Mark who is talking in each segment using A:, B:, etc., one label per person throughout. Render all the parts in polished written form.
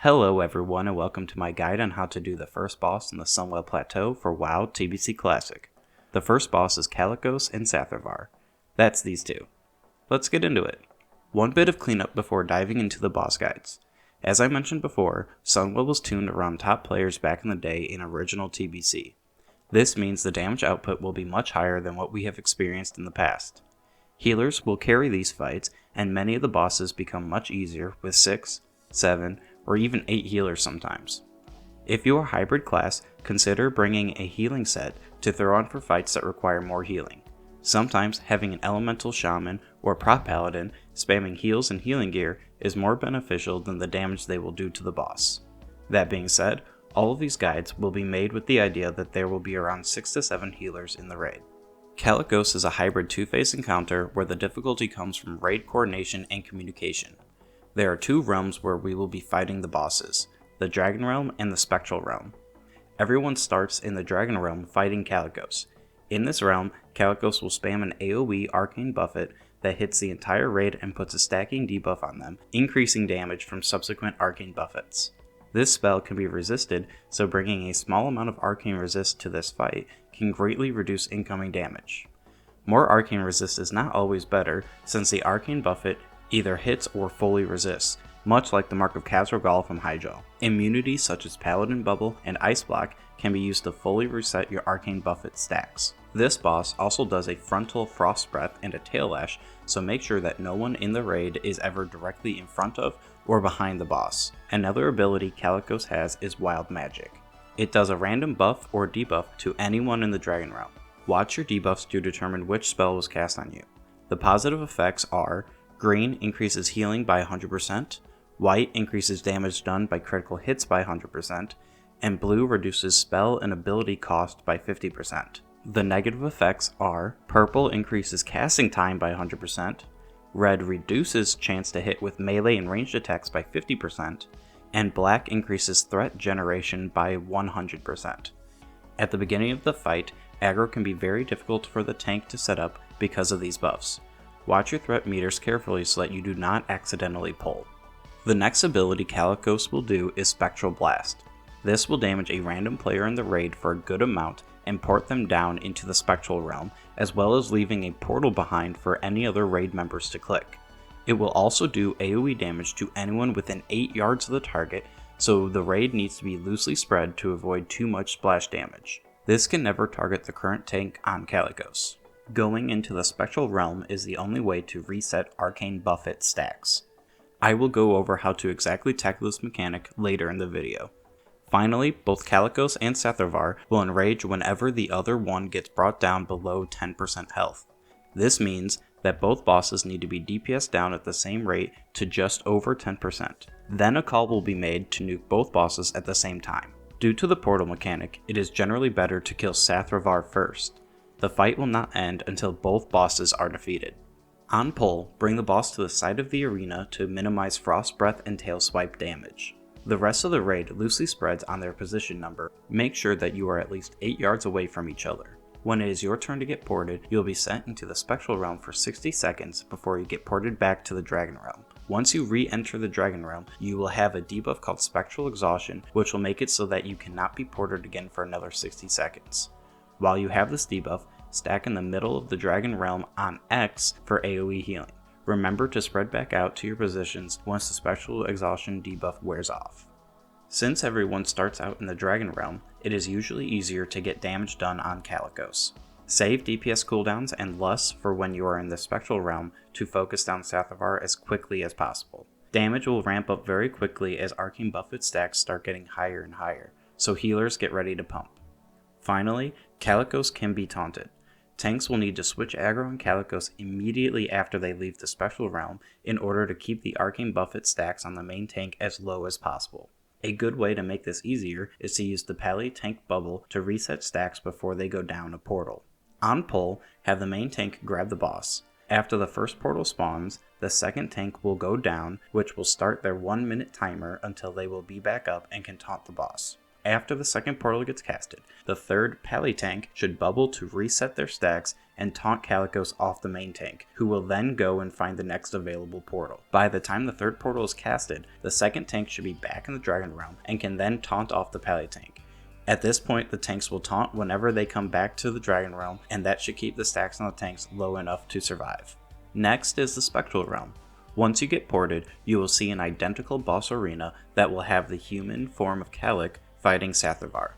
A: Hello everyone and welcome to my guide on how to do the first boss in the Sunwell Plateau for WoW TBC Classic. The first boss is Kalecgos and Satharvar. That's these two. Let's get into it. One bit of cleanup before diving into the boss guides. As I mentioned before, Sunwell was tuned around top players back in the day in original TBC. This means the damage output will be much higher than what we have experienced in the past. Healers will carry these fights, and many of the bosses become much easier with 6, 7, or even 8 healers sometimes. If you are hybrid class, consider bringing a healing set to throw on for fights that require more healing. Sometimes having an elemental shaman or prop paladin spamming heals and healing gear is more beneficial than the damage they will do to the boss. That being said, all of these guides will be made with the idea that there will be around 6 to 7 healers in the raid. Kalecgos is a hybrid two-phase encounter where the difficulty comes from raid coordination and communication. There are 2 realms where we will be fighting the bosses, the Dragon Realm and the Spectral Realm. Everyone starts in the Dragon Realm fighting Kalecgos. In this realm, Kalecgos will spam an AoE arcane buffet that hits the entire raid and puts a stacking debuff on them, increasing damage from subsequent arcane buffets. This spell can be resisted, so bringing a small amount of arcane resist to this fight can greatly reduce incoming damage. More arcane resist is not always better, since the arcane buffet either hits or fully resists, much like the Mark of Khazra-Gal from Hyjal. Immunities such as Paladin Bubble and Ice Block can be used to fully reset your arcane buffet stacks. This boss also does a frontal frost breath and a tail lash, so make sure that no one in the raid is ever directly in front of or behind the boss. Another ability Kalecgos has is Wild Magic. It does a random buff or debuff to anyone in the Dragon Realm. Watch your debuffs to determine which spell was cast on you. The positive effects are: green increases healing by 100%, white increases damage done by critical hits by 100%, and blue reduces spell and ability cost by 50%. The negative effects are: purple increases casting time by 100%, red reduces chance to hit with melee and ranged attacks by 50%, and black increases threat generation by 100%. At the beginning of the fight, aggro can be very difficult for the tank to set up because of these buffs. Watch your threat meters carefully so that you do not accidentally pull. The next ability Kalecgos will do is Spectral Blast. This will damage a random player in the raid for a good amount and port them down into the Spectral Realm, as well as leaving a portal behind for any other raid members to click. It will also do AoE damage to anyone within 8 yards of the target, so the raid needs to be loosely spread to avoid too much splash damage. This can never target the current tank on Kalecgos. Going into the Spectral Realm is the only way to reset arcane buffet stacks. I will go over how to exactly tackle this mechanic later in the video. Finally, both Kalecgos and Satharvar will enrage whenever the other one gets brought down below 10% health. This means that both bosses need to be DPS down at the same rate to just over 10%. Then a call will be made to nuke both bosses at the same time. Due to the portal mechanic, it is generally better to kill Satharvar first. The fight will not end until both bosses are defeated. On pull, bring the boss to the side of the arena to minimize frost breath and tail swipe damage. The rest of the raid loosely spreads on their position number. Make sure that you are at least 8 yards away from each other. When it is your turn to get ported, you will be sent into the Spectral Realm for 60 seconds before you get ported back to the Dragon Realm. Once you re-enter the Dragon Realm, you will have a debuff called Spectral Exhaustion, which will make it so that you cannot be ported again for another 60 seconds. While you have this debuff, stack in the middle of the Dragon Realm on X for AoE healing. Remember to spread back out to your positions once the Spectral Exhaustion debuff wears off. Since everyone starts out in the Dragon Realm, it is usually easier to get damage done on Kalecgos. Save DPS cooldowns and lusts for when you are in the Spectral Realm to focus down Satharvar as quickly as possible. Damage will ramp up very quickly as arcane buffet stacks start getting higher and higher, so healers get ready to pump. Finally, Kalecgos can be taunted. Tanks will need to switch aggro on Kalecgos immediately after they leave the Spectral Realm in order to keep the arcane buffet stacks on the main tank as low as possible. A good way to make this easier is to use the Pally Tank Bubble to reset stacks before they go down a portal. On pull, have the main tank grab the boss. After the first portal spawns, the second tank will go down, which will start their 1-minute timer until they will be back up and can taunt the boss. After the second portal gets casted, the third Pally tank should bubble to reset their stacks and taunt Kalecgos off the main tank, who will then go and find the next available portal. By the time the third portal is casted, the second tank should be back in the Dragon Realm and can then taunt off the Pally tank. At this point, the tanks will taunt whenever they come back to the Dragon Realm, and that should keep the stacks on the tanks low enough to survive. Next is the Spectral Realm. Once you get ported, you will see an identical boss arena that will have the human form of Kalecgos fighting Sathervar.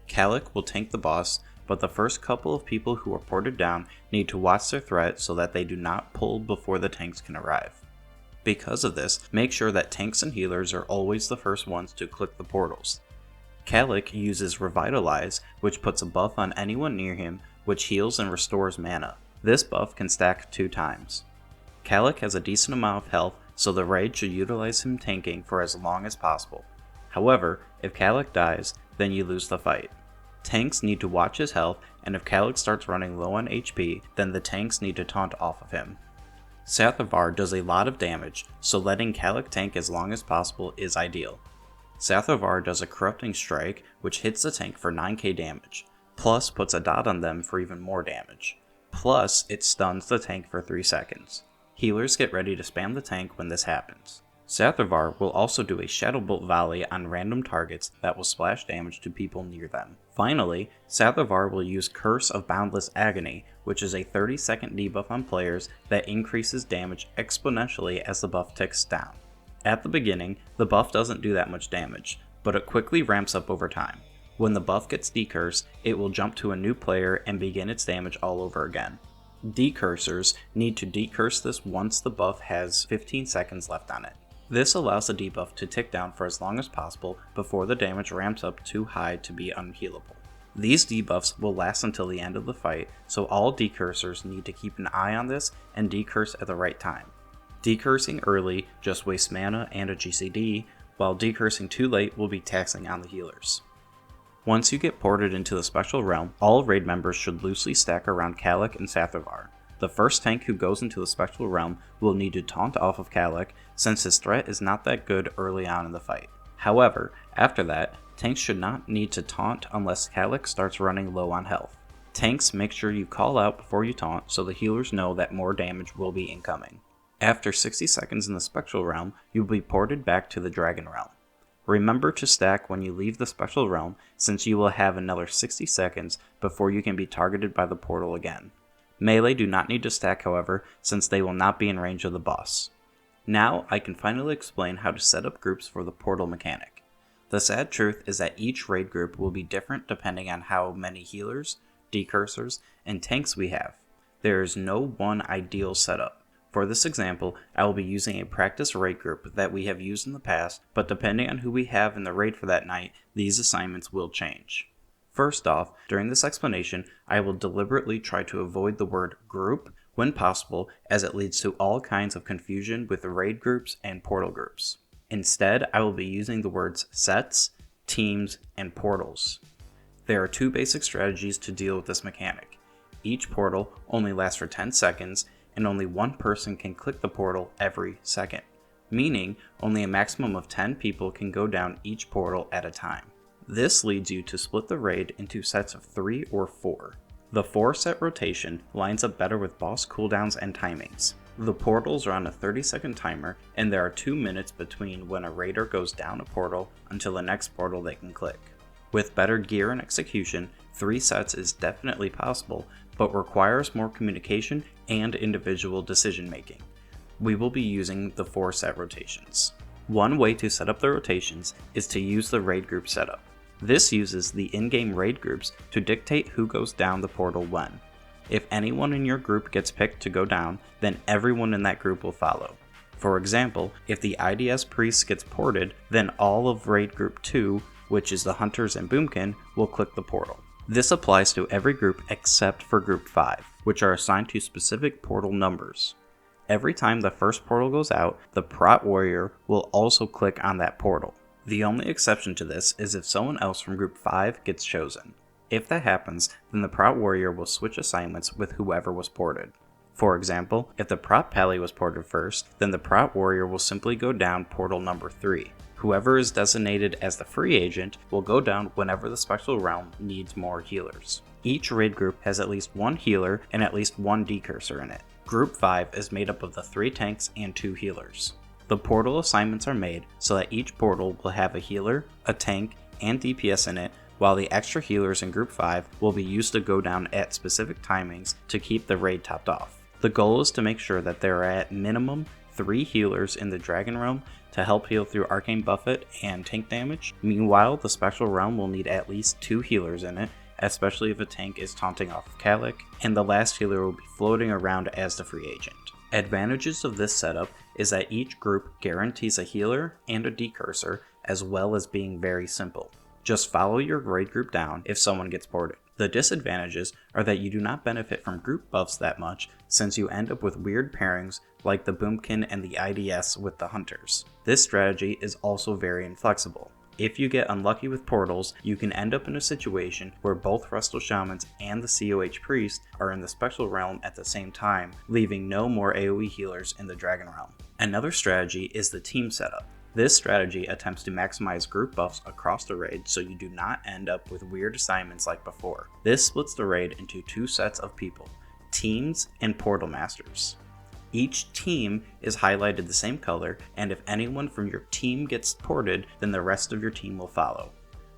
A: Kalecgos will tank the boss, but the first couple of people who are ported down need to watch their threat so that they do not pull before the tanks can arrive. Because of this, make sure that tanks and healers are always the first ones to click the portals. Kalecgos uses Revitalize, which puts a buff on anyone near him, which heals and restores mana. This buff can stack 2 times. Kalecgos has a decent amount of health, so the raid should utilize him tanking for as long as possible. However, if Kalecgos dies, then you lose the fight. Tanks need to watch his health, and if Kalecgos starts running low on HP, then the tanks need to taunt off of him. Sathervar does a lot of damage, so letting Kalecgos tank as long as possible is ideal. Sathervar does a Corrupting Strike, which hits the tank for 9k damage, plus puts a dot on them for even more damage. Plus, it stuns the tank for 3 seconds. Healers get ready to spam the tank when this happens. Sathervar will also do a Shadow Bolt volley on random targets that will splash damage to people near them. Finally, Sathervar will use Curse of Boundless Agony, which is a 30-second debuff on players that increases damage exponentially as the buff ticks down. At the beginning, the buff doesn't do that much damage, but it quickly ramps up over time. When the buff gets decursed, it will jump to a new player and begin its damage all over again. Decursers need to decurse this once the buff has 15 seconds left on it. This allows the debuff to tick down for as long as possible before the damage ramps up too high to be unhealable. These debuffs will last until the end of the fight, so all decursers need to keep an eye on this and decurse at the right time. Decursing early just wastes mana and a GCD, while decursing too late will be taxing on the healers. Once you get ported into the Spectral Realm, all raid members should loosely stack around Kalecgos and Sathervar. The first tank who goes into the Spectral Realm will need to taunt off of Kalecgos, since his threat is not that good early on in the fight. However, after that, tanks should not need to taunt unless Kalecgos starts running low on health. Tanks, make sure you call out before you taunt so the healers know that more damage will be incoming. After 60 seconds in the Spectral Realm, you will be ported back to the Dragon Realm. Remember to stack when you leave the Spectral Realm, since you will have another 60 seconds before you can be targeted by the portal again. Melee do not need to stack, however, since they will not be in range of the boss. Now I can finally explain how to set up groups for the portal mechanic. The sad truth is that each raid group will be different depending on how many healers, decursers, and tanks we have. There is no one ideal setup. For this example, I will be using a practice raid group that we have used in the past, but depending on who we have in the raid for that night, these assignments will change. First off, during this explanation, I will deliberately try to avoid the word group when possible, as it leads to all kinds of confusion with raid groups and portal groups. Instead, I will be using the words sets, teams, and portals. There are 2 basic strategies to deal with this mechanic. Each portal only lasts for 10 seconds, and only one person can click the portal every second, meaning only a maximum of 10 people can go down each portal at a time. This leads you to split the raid into sets of 3 or 4. The 4-set rotation lines up better with boss cooldowns and timings. The portals are on a 30-second timer, and there are 2 minutes between when a raider goes down a portal until the next portal they can click. With better gear and execution, 3 sets is definitely possible, but requires more communication and individual decision making. We will be using the 4-set rotations. One way to set up the rotations is to use the raid group setup. This uses the in-game raid groups to dictate who goes down the portal when. If anyone in your group gets picked to go down, then everyone in that group will follow. For example, if the IDS priest gets ported, then all of raid group 2, which is the hunters and boomkin, will click the portal. This applies to every group except for group 5, which are assigned to specific portal numbers. Every time the first portal goes out, the prot warrior will also click on that portal. The only exception to this is if someone else from group 5 gets chosen. If that happens, then the prot warrior will switch assignments with whoever was ported. For example, if the prot pally was ported first, then the prot warrior will simply go down portal number 3. Whoever is designated as the free agent will go down whenever the Spectral Realm needs more healers. Each raid group has at least one healer and at least one decursor in it. Group 5 is made up of the 3 tanks and 2 healers. The portal assignments are made so that each portal will have a healer, a tank, and DPS in it, while the extra healers in Group 5 will be used to go down at specific timings to keep the raid topped off. The goal is to make sure that there are at minimum 3 healers in the Dragon Realm to help heal through Arcane Buffet and tank damage. Meanwhile, the Spectral Realm will need at least 2 healers in it, especially if a tank is taunting off of Kalecgos, and the last healer will be floating around as the free agent. Advantages of this setup is that each group guarantees a healer and a decursor, as well as being very simple. Just follow your raid group down if someone gets ported. The disadvantages are that you do not benefit from group buffs that much, since you end up with weird pairings like the Boomkin and the IDS with the Hunters. This strategy is also very inflexible. If you get unlucky with portals, you can end up in a situation where both Resto Shamans and the COH Priest are in the Spectral Realm at the same time, leaving no more AoE healers in the Dragon Realm. Another strategy is the team setup. This strategy attempts to maximize group buffs across the raid so you do not end up with weird assignments like before. This splits the raid into 2 sets of people, teams and portal masters. Each team is highlighted the same color, and if anyone from your team gets ported, then the rest of your team will follow.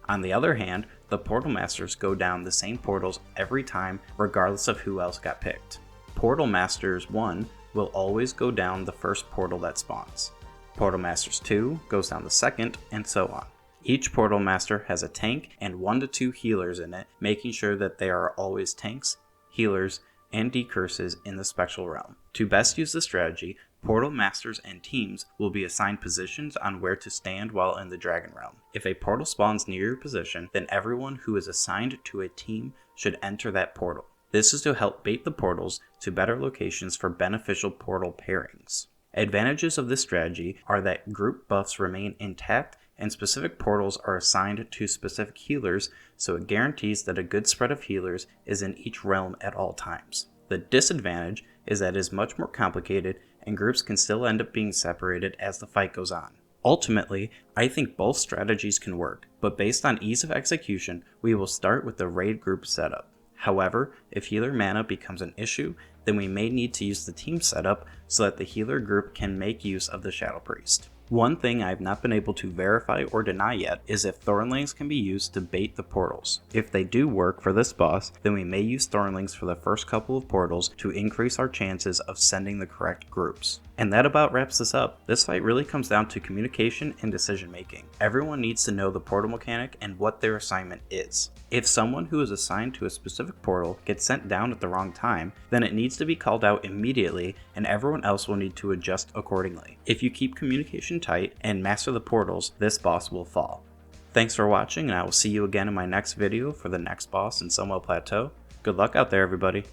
A: On the other hand, the portal masters go down the same portals every time regardless of who else got picked. Portal Masters 1 will always go down the first portal that spawns. Portal Masters 2 goes down the second, and so on. Each Portal Master has a tank and 1 to 2 healers in it, making sure that there are always tanks, healers, and decurses in the Spectral Realm. To best use the strategy, Portal Masters and teams will be assigned positions on where to stand while in the Dragon Realm. If a portal spawns near your position, then everyone who is assigned to a team should enter that portal. This is to help bait the portals to better locations for beneficial portal pairings. Advantages of this strategy are that group buffs remain intact and specific portals are assigned to specific healers, so it guarantees that a good spread of healers is in each realm at all times. The disadvantage is that it is much more complicated and groups can still end up being separated as the fight goes on. Ultimately, I think both strategies can work, but based on ease of execution, we will start with the raid group setup. However, if healer mana becomes an issue, then we may need to use the team setup so that the healer group can make use of the Shadow Priest. One thing I have not been able to verify or deny yet is if Thornlings can be used to bait the portals. If they do work for this boss, then we may use Thornlings for the first couple of portals to increase our chances of sending the correct groups. And that about wraps this up. This fight really comes down to communication and decision making. Everyone needs to know the portal mechanic and what their assignment is. If someone who is assigned to a specific portal gets sent down at the wrong time, then it needs to be called out immediately and everyone else will need to adjust accordingly. If you keep communication tight and master the portals, this boss will fall. Thanks for watching, and I will see you again in my next video for the next boss in Sunwell Plateau. Good luck out there, everybody.